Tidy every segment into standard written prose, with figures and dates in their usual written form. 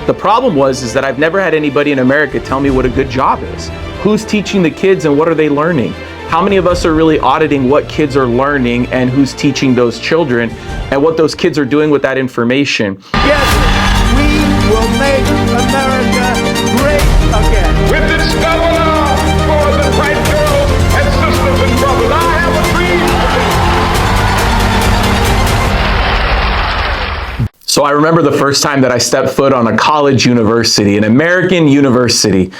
The problem is that I've never had anybody in America tell me what a good job is. Who's teaching the kids and what are they learning? How many of us are really auditing what kids are learning and who's teaching those children and what those kids are doing with that information? Yes, we will make America great again. With its governor for the bright girls and sisters and brothers, I have a dream. So I remember the first time that I stepped foot on a college university, an American university,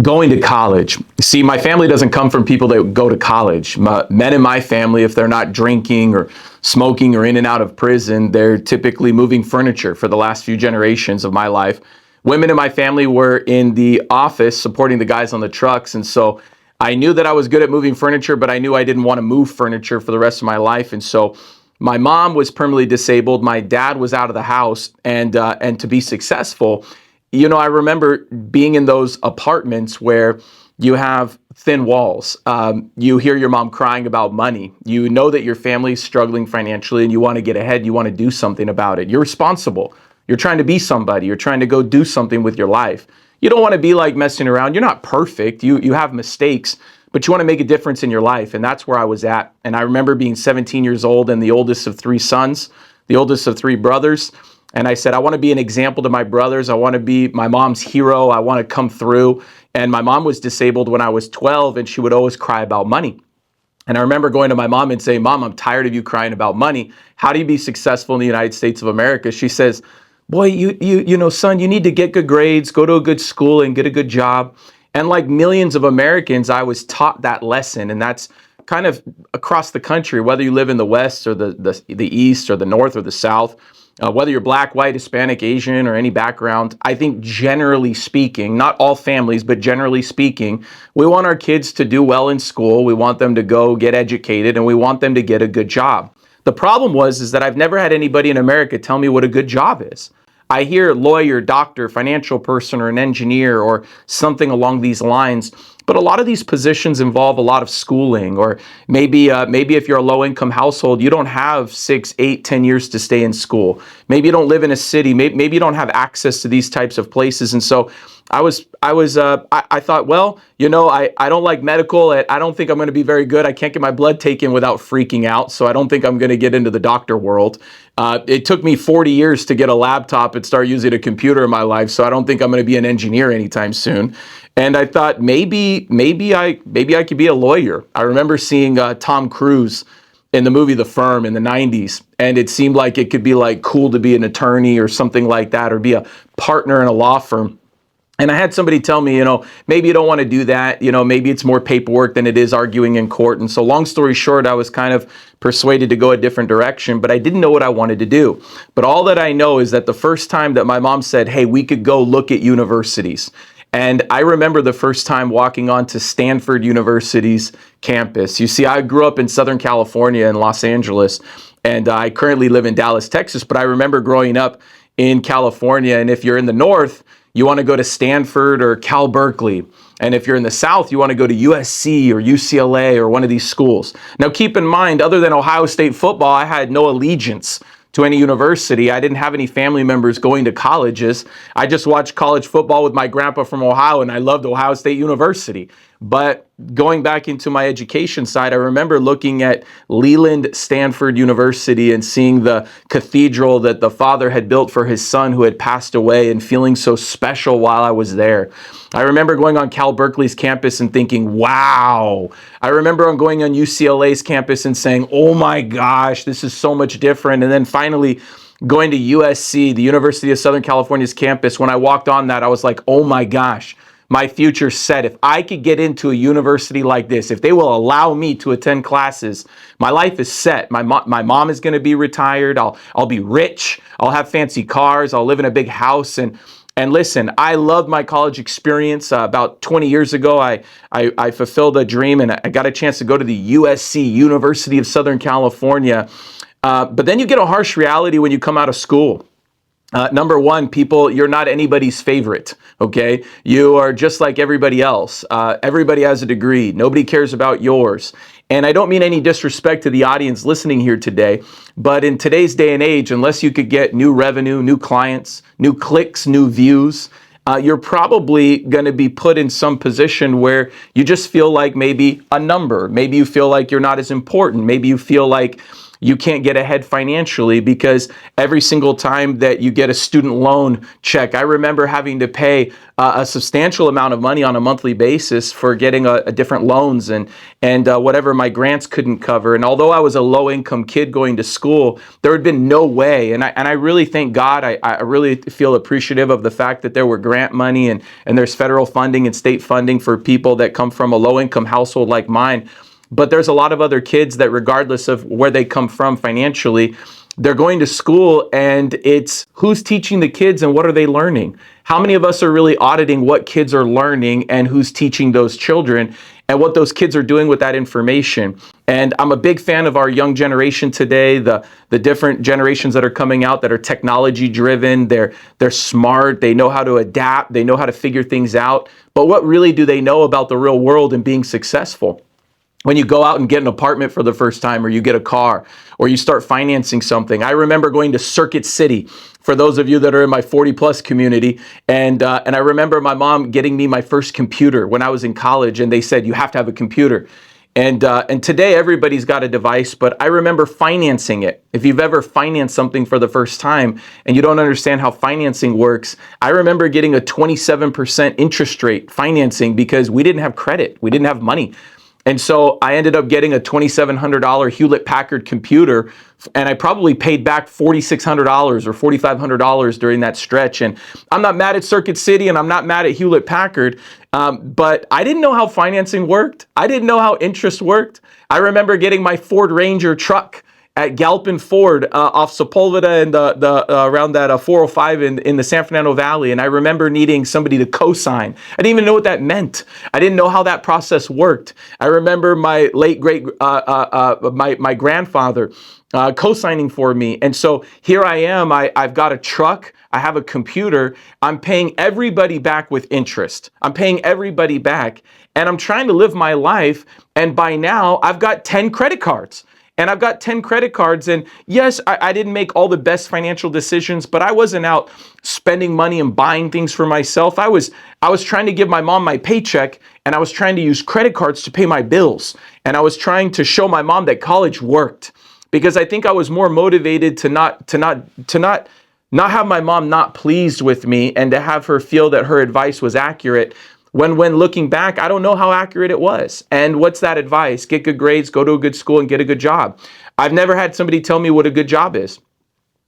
going to college. See, my family doesn't come from people that go to college. Men in my family, if they're not drinking or smoking or in and out of prison, they're typically moving furniture for the last few generations of my life. Women in my family were in the office supporting the guys on the trucks. And so I knew that I was good at moving furniture, but I knew I didn't want to move furniture for the rest of my life. And so my mom was permanently disabled. My dad was out of the house. And to be successful, you know, I remember being in those apartments where you have thin walls. You hear your mom crying about money. You know that your family is struggling financially and you want to get ahead. You want to do something about it. You're responsible. You're trying to be somebody. You're trying to go do something with your life. You don't want to be like messing around. You're not perfect. You have mistakes, but you want to make a difference in your life. And that's where I was at. And I remember being 17 years old and the oldest of three sons, the oldest of three brothers. And I said, I want to be an example to my brothers. I want to be my mom's hero. I want to come through. And my mom was disabled when I was 12, and she would always cry about money. And I remember going to my mom and saying, Mom, I'm tired of you crying about money. How do you be successful in the United States of America? She says, boy, you know, son, you need to get good grades, go to a good school and get a good job. And like millions of Americans, I was taught that lesson. And that's kind of across the country, whether you live in the West or the East or the North or the South. Whether you're black, white, Hispanic, Asian, or any background, I think generally speaking, not all families, but generally speaking, we want our kids to do well in school. We want them to go get educated, and we want them to get a good job. The problem is that I've never had anybody in America tell me what a good job is. I hear lawyer, doctor, financial person, or an engineer, or something along these lines. But a lot of these positions involve a lot of schooling, or maybe if you're a low-income household, you don't have 6, 8, 10 years to stay in school. Maybe you don't live in a city. Maybe you don't have access to these types of places. And so I thought, well, you know, I don't like medical. I don't think I'm going to be very good. I can't get my blood taken without freaking out. So I don't think I'm going to get into the doctor world. It took me 40 years to get a laptop and start using a computer in my life. So I don't think I'm going to be an engineer anytime soon. And I thought maybe I could be a lawyer. I remember seeing Tom Cruise in the movie The Firm in the 90s, and it seemed like it could be like cool to be an attorney or something like that, or be a partner in a law firm. And I had somebody tell me, you know, maybe you don't want to do that. You know, maybe it's more paperwork than it is arguing in court. And so long story short, I was kind of persuaded to go a different direction, but I didn't know what I wanted to do. But all that I know is that the first time that my mom said, hey, we could go look at universities. And I remember the first time walking onto Stanford University's campus. You see, I grew up in Southern California in Los Angeles, and I currently live in Dallas, Texas. But I remember growing up in California. And if you're in the North, you want to go to Stanford or Cal Berkeley. And if you're in the South, you want to go to USC or UCLA or one of these schools. Now, keep in mind, other than Ohio State football, I had no allegiance to any university. I didn't have any family members going to colleges. I just watched college football with my grandpa from Ohio, and I loved Ohio State University. But going back into my education side, I remember looking at Leland Stanford University and seeing the cathedral that the father had built for his son who had passed away, and feeling so special while I was there. I remember going on Cal Berkeley's campus and thinking, wow. I remember going on UCLA's campus and saying, oh my gosh, this is so much different. And then finally going to USC, the University of Southern California's campus, when I walked on that, I was like, oh my gosh, my future's set. If I could get into a university like this, if they will allow me to attend classes, my life is set. My mom is going to be retired. I'll be rich. I'll have fancy cars. I'll live in a big house. And listen, I loved my college experience. About 20 years ago, I fulfilled a dream, and I got a chance to go to the USC, University of Southern California. But then you get a harsh reality when you come out of school. Number one, people, you're not anybody's favorite, okay? You are just like everybody else. Everybody has a degree. Nobody cares about yours. And I don't mean any disrespect to the audience listening here today, but in today's day and age, unless you could get new revenue, new clients, new clicks, new views, you're probably going to be put in some position where you just feel like maybe a number. Maybe you feel like you're not as important. Maybe you feel like you can't get ahead financially because every single time that you get a student loan check, I remember having to pay a substantial amount of money on a monthly basis for getting a different loans and whatever my grants couldn't cover. And although I was a low-income kid going to school, there had been no way. And I really thank God. I really feel appreciative of the fact that there were grant money and there's federal funding and state funding for people that come from a low-income household like mine. But there's a lot of other kids that, regardless of where they come from financially, they're going to school and it's who's teaching the kids and what are they learning? How many of us are really auditing what kids are learning and who's teaching those children and what those kids are doing with that information? And I'm a big fan of our young generation today, the different generations that are coming out that are technology driven, they're smart, they know how to adapt, they know how to figure things out. But what really do they know about the real world and being successful? When you go out and get an apartment for the first time, or you get a car, or you start financing something. I remember going to Circuit City, for those of you that are in my 40 plus community, and I remember my mom getting me my first computer when I was in college, and they said, you have to have a computer. And today everybody's got a device, but I remember financing it. If you've ever financed something for the first time and you don't understand how financing works, I remember getting a 27% interest rate financing because we didn't have credit, we didn't have money. And so I ended up getting a $2,700 Hewlett-Packard computer, and I probably paid back $4,600 or $4,500 during that stretch. And I'm not mad at Circuit City, and I'm not mad at Hewlett-Packard, but I didn't know how financing worked. I didn't know how interest worked. I remember getting my Ford Ranger truck at Galpin Ford off Sepulveda and around that 405 in the San Fernando Valley. And I remember needing somebody to co-sign. I didn't even know what that meant. I didn't know how that process worked. I remember my late great, my grandfather co-signing for me. And so here I am, I've got a truck, I have a computer, I'm paying everybody back with interest. I'm paying everybody back and I'm trying to live my life. And by now I've got 10 credit cards. And I've got 10 credit cards. And yes, I didn't make all the best financial decisions, but I wasn't out spending money and buying things for myself. I was trying to give my mom my paycheck, and I was trying to use credit cards to pay my bills. And I was trying to show my mom that college worked, because I think I was more motivated to not have my mom not pleased with me and to have her feel that her advice was accurate. When looking back, I don't know how accurate it was. And what's that advice? Get good grades, go to a good school, and get a good job. I've never had somebody tell me what a good job is.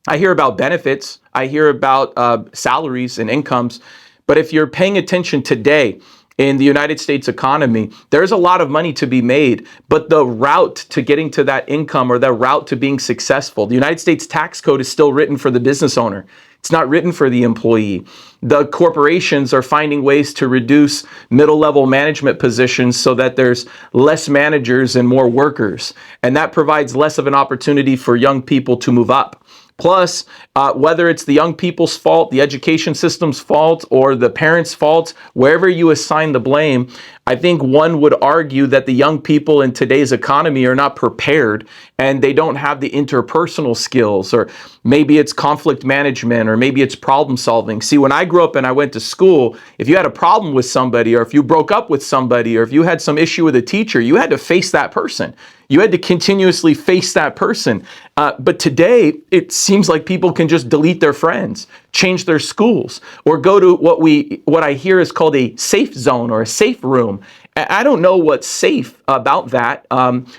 I hear about benefits. I hear about salaries and incomes. But if you're paying attention today in the United States economy, there's a lot of money to be made. But the route to getting to that income, or the route to being successful, the United States tax code is still written for the business owner. It's not written for the employee. The corporations are finding ways to reduce middle-level management positions so that there's less managers and more workers. And that provides less of an opportunity for young people to move up. Plus, whether it's the young people's fault, the education system's fault, or the parents' fault, wherever you assign the blame, I think one would argue that the young people in today's economy are not prepared and they don't have the interpersonal skills, or maybe it's conflict management, or maybe it's problem solving. See, when I grew up and I went to school, if you had a problem with somebody, or if you broke up with somebody, or if you had some issue with a teacher, you had to face that person. You had to continuously face that person. But today, it seems like people can just delete their friends, change their schools, or go to what I hear is called a safe zone or a safe room. I don't know what's safe about that.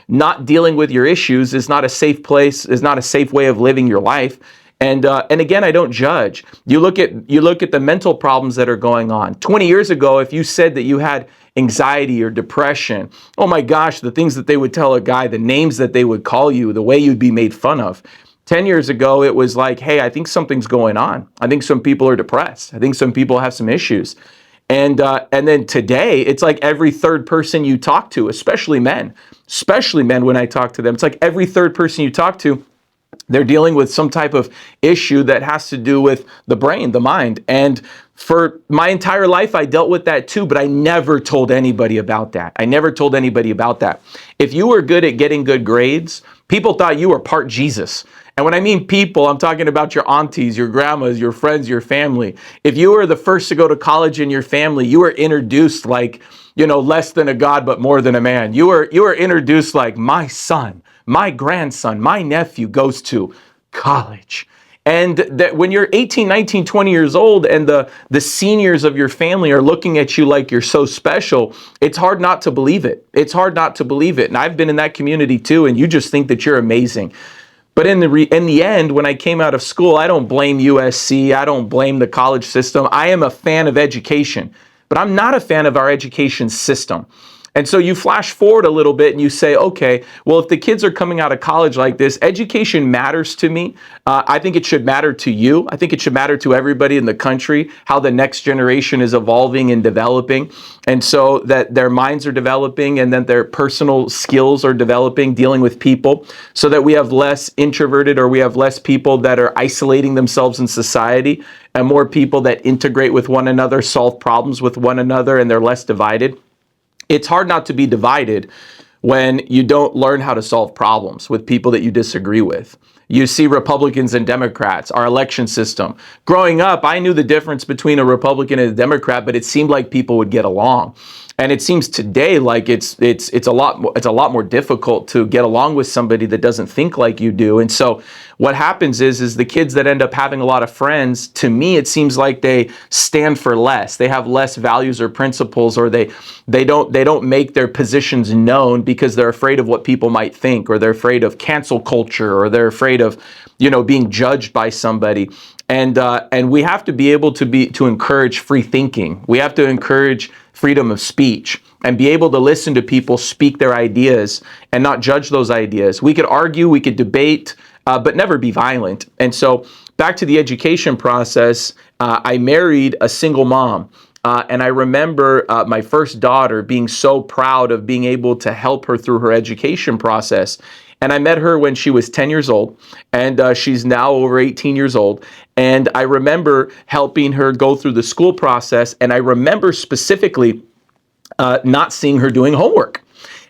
Not dealing with your issues is not a safe place, is not a safe way of living your life. And again, I don't judge. You look at the mental problems that are going on. 20 years ago, if you said that you had anxiety or depression, oh my gosh, the things that they would tell a guy, the names that they would call you, the way you'd be made fun of. 10 years ago, it was like, hey, I think something's going on. I think some people are depressed. I think some people have some issues. And then today, it's like every third person you talk to, especially men when I talk to them, it's like every third person you talk to They're dealing with some type of issue that has to do with the brain, the mind. And for my entire life, I dealt with that too, but I never told anybody about that. I never told anybody about that. If you were good at getting good grades, people thought you were part Jesus. And when I mean people, I'm talking about your aunties, your grandmas, your friends, your family. If you were the first to go to college in your family, you were introduced like, less than a god, but more than a man. You were introduced like, my son, my grandson, my nephew goes to college. And that when you're 18, 19, 20 years old and the seniors of your family are looking at you like you're so special, it's hard not to believe it. It's hard not to believe it. And I've been in that community too, and you just think that you're amazing. But in the end, when I came out of school, I don't blame USC. I don't blame the college system. I am a fan of education, but I'm not a fan of our education system. And so you flash forward a little bit and you say, okay, well, if the kids are coming out of college like this, education matters to me. I think it should matter to you. I think it should matter to everybody in the country, how the next generation is evolving and developing. And so that their minds are developing and that their personal skills are developing, dealing with people, so that we have less introverted, or we have less people that are isolating themselves in society, and more people that integrate with one another, solve problems with one another, and they're less divided. It's hard not to be divided when you don't learn how to solve problems with people that you disagree with. You see Republicans and Democrats, our election system. Growing up, I knew the difference between a Republican and a Democrat, but it seemed like people would get along. And it seems today like it's a lot more difficult to get along with somebody that doesn't think like you do. And so what happens is the kids that end up having a lot of friends, to me, it seems like they stand for less. They have less values or principles, or they don't make their positions known because they're afraid of what people might think, or they're afraid of cancel culture, or they're afraid of, being judged by somebody. And we have to be able to encourage free thinking. We have to encourage freedom of speech and be able to listen to people speak their ideas and not judge those ideas. We could argue, we could debate, but never be violent. And so back to the education process, I married a single mom. And I remember my first daughter being so proud of being able to help her through her education process. And I met her when she was 10 years old, and she's now over 18 years old. And I remember helping her go through the school process. And I remember specifically not seeing her doing homework.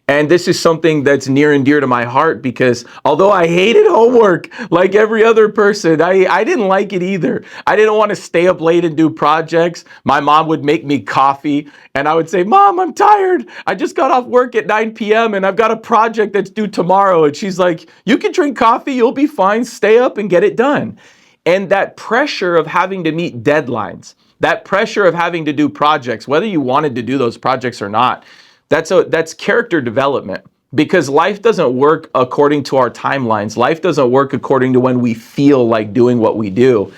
And this is something that's near and dear to my heart, because although I hated homework like every other person, I didn't like it either. I didn't want to stay up late and do projects. My mom would make me coffee and I would say, Mom, I'm tired. I just got off work at 9 p.m. and I've got a project that's due tomorrow. And she's like, you can drink coffee, you'll be fine. Stay up and get it done. And that pressure of having to meet deadlines, that pressure of having to do projects, whether you wanted to do those projects or not, that's character development, because life doesn't work according to our timelines. Life doesn't work according to when we feel like doing what we do.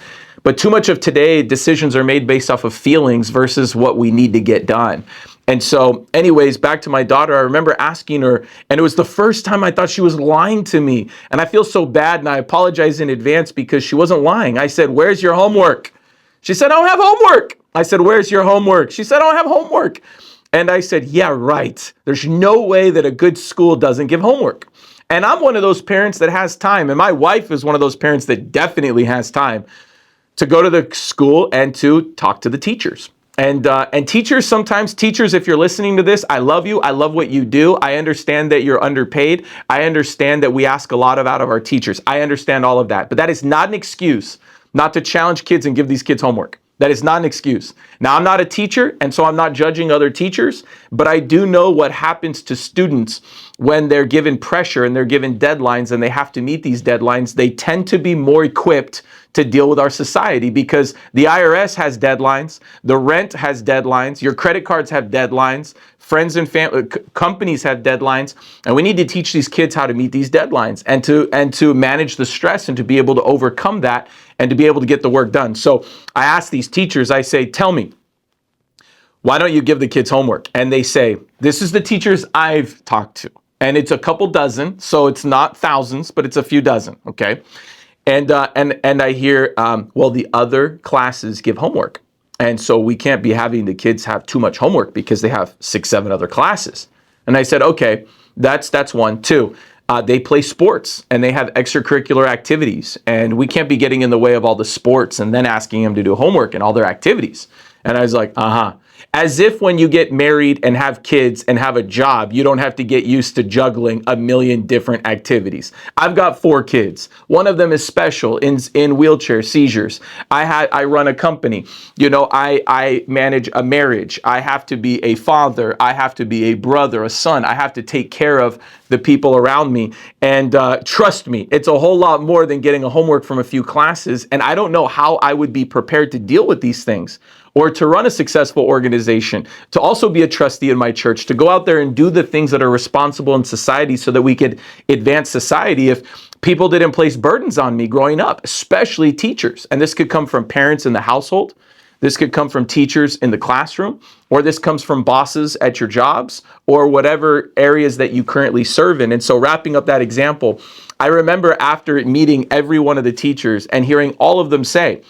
But too much of today, decisions are made based off of feelings versus what we need to get done. And so anyways, back to my daughter, I remember asking her, and it was the first time I thought she was lying to me. And I feel so bad, and I apologize in advance because she wasn't lying. I said, where's your homework? She said, I don't have homework. I said, where's your homework? She said, I don't have homework. And I said, yeah, right. There's no way that a good school doesn't give homework. And I'm one of those parents that has time. And my wife is one of those parents that definitely has time to go to the school and to talk to the teachers. And teachers, sometimes teachers, if you're listening to this, I love you. I love what you do. I understand that you're underpaid. I understand that we ask a lot out of our teachers. I understand all of that. But that is not an excuse not to challenge kids and give these kids homework. That is not an excuse. Now, I'm not a teacher, and so I'm not judging other teachers, but I do know what happens to students when they're given pressure and they're given deadlines and they have to meet these deadlines. They tend to be more equipped to deal with our society, because the IRS has deadlines, the rent has deadlines, your credit cards have deadlines, friends and family, companies have deadlines, and we need to teach these kids how to meet these deadlines and to manage the stress and to be able to overcome that and to be able to get the work done. So I ask these teachers, I say, tell me, why don't you give the kids homework? And they say, this is the teachers I've talked to. And it's a couple dozen, so it's not thousands, but it's a few dozen, okay? And I hear, well, the other classes give homework. And so we can't be having the kids have too much homework because they have 6, 7 other classes. And I said, okay, that's one. Two, they play sports and they have extracurricular activities. And we can't be getting in the way of all the sports and then asking them to do homework and all their activities. And I was like, as if when you get married and have kids and have a job, you don't have to get used to juggling a million different activities. I've got 4 kids. One of them is special in wheelchair seizures. I run a company. You know, I manage a marriage. I have to be a father. I have to be a brother, a son. I have to take care of the people around me. And trust me, it's a whole lot more than getting a homework from a few classes. And I don't know how I would be prepared to deal with these things, or to run a successful organization, to also be a trustee in my church, to go out there and do the things that are responsible in society so that we could advance society if people didn't place burdens on me growing up, especially teachers. And this could come from parents in the household. This could come from teachers in the classroom, or this comes from bosses at your jobs, or whatever areas that you currently serve in. And so wrapping up that example, I remember after meeting every one of the teachers and hearing all of them say,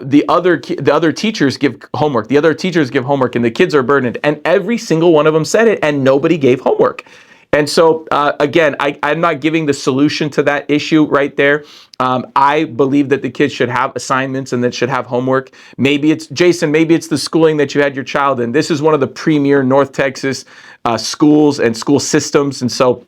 the other teachers give homework, the other teachers give homework, and the kids are burdened. And every single one of them said it, and nobody gave homework. And so, again, I'm not giving the solution to that issue right there. I believe that the kids should have assignments and that should have homework. Maybe it's, Jason, maybe it's the schooling that you had your child in. This is one of the premier North Texas schools and school systems. And so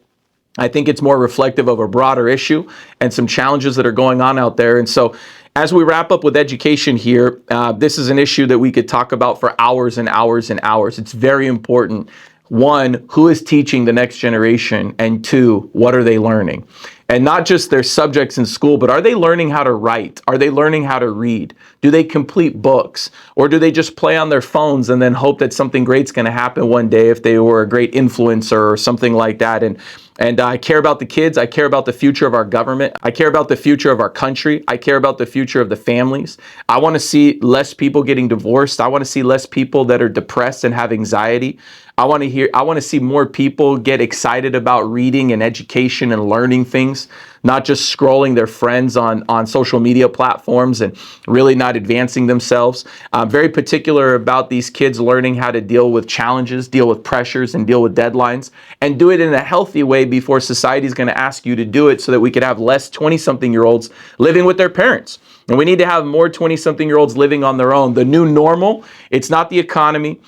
I think it's more reflective of a broader issue and some challenges that are going on out there. And so as we wrap up with education here, this is an issue that we could talk about for hours and hours and hours. It's very important. 1, who is teaching the next generation? And 2, what are they learning? And not just their subjects in school, but are they learning how to write? Are they learning how to read? Do they complete books? Or do they just play on their phones and then hope that something great's going to happen one day if they were a great influencer or something like that? And I care about the kids. I care about the future of our government. I care about the future of our country. I care about the future of the families. I want to see less people getting divorced. I want to see less people that are depressed and have anxiety. I want to see more people get excited about reading and education and learning things, not just scrolling their friends on social media platforms and really not advancing themselves. I'm very particular about these kids learning how to deal with challenges, deal with pressures, and deal with deadlines, and do it in a healthy way before society is going to ask you to do it, so that we could have less 20-something-year-olds living with their parents. And we need to have more 20-something-year-olds living on their own. The new normal, it's not the economy.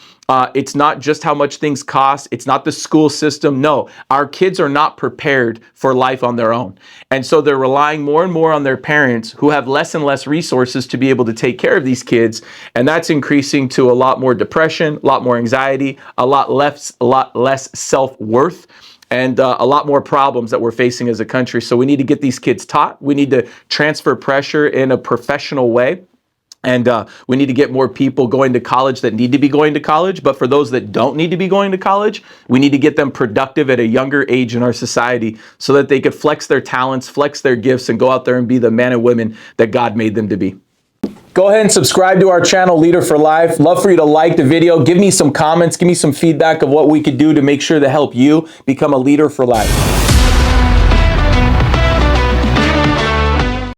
It's not just how much things cost. It's not the school system. No, our kids are not prepared for life on their own. And so they're relying more and more on their parents, who have less and less resources to be able to take care of these kids. And that's increasing to a lot more depression, a lot more anxiety, a lot less self-worth, and a lot more problems that we're facing as a country. So we need to get these kids taught. We need to transfer pressure in a professional way. And we need to get more people going to college that need to be going to college. But for those that don't need to be going to college, we need to get them productive at a younger age in our society, so that they could flex their talents, flex their gifts, and go out there and be the men and women that God made them to be. Go ahead and subscribe to our channel, Leader for Life. Love for you to like the video. Give me some comments. Give me some feedback of what we could do to make sure to help you become a leader for life.